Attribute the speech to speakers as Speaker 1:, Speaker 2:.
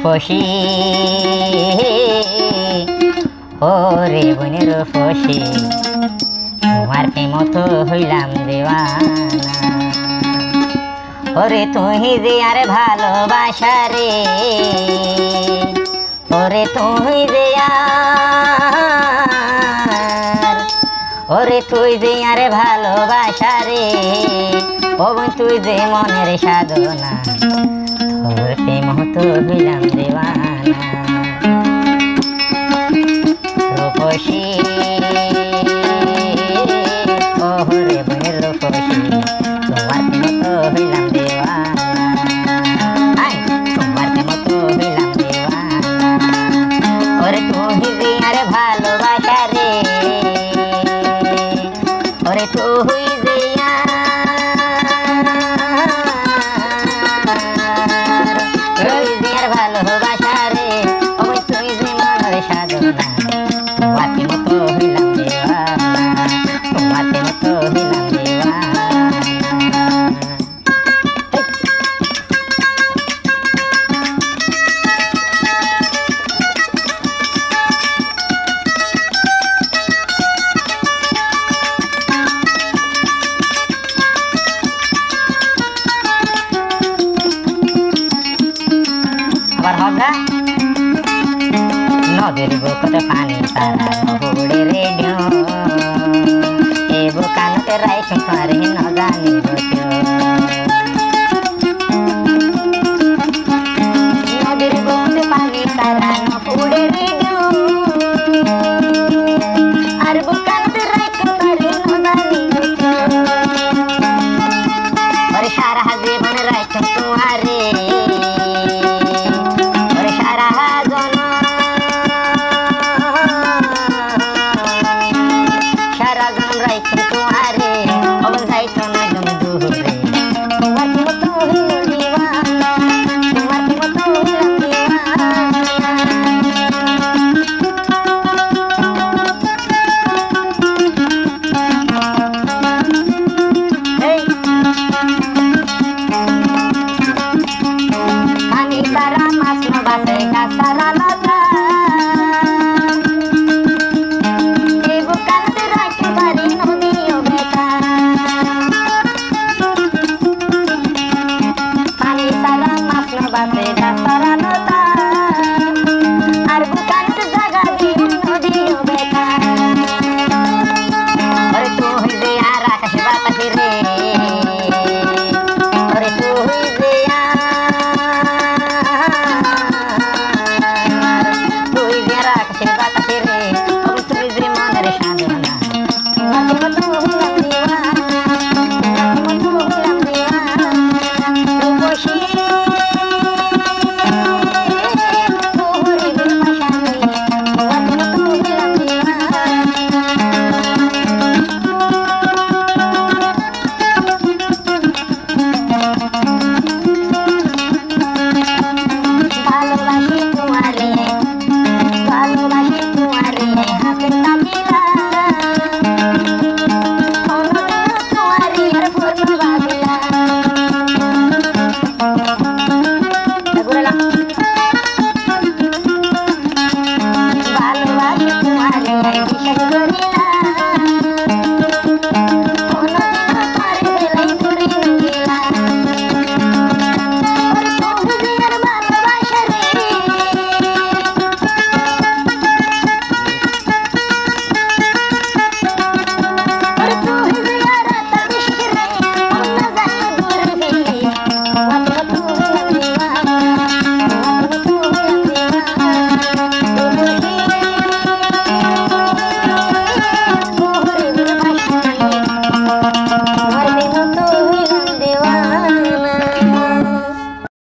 Speaker 1: foci ওরে বনের foci তোমার প্রেমত হইলাম দেওয়ানা ওরে তুই যে আর ভালোবাসা রে ওরে তুই যে ওরে তুই যে আর ভালোবাসা রে ও তুই যে মনের সাধনা তোর প্রেমত হইলাম দেওয়ানা রূপসী ওরে বনের রূপসী তোমার প্রেমত হইলাম দেওয়ানা তোমার প্রেমত হইলাম দেওয়ানা ওরে তুই যে আর ভালোবাসা রে ওরে তুই যে আর ভালোবাসা রে ওই তুই যে মনের সাধনা তোমার প্রেমত হইলাম দেওয়ানা তোমার প্রেমত হইলাম দেওয়ানা আবার হগা নদীর বুকতে পানি তারা উড়ে রেডিও এ বুকানতে রাইছ পারে ন জানি নদীর বুকতে পানি তারা উড়ে রেডিও আর বুকানতে রাইছ পারে ন জানি ওরে সারা জীবন রাইছ তোমারে সারা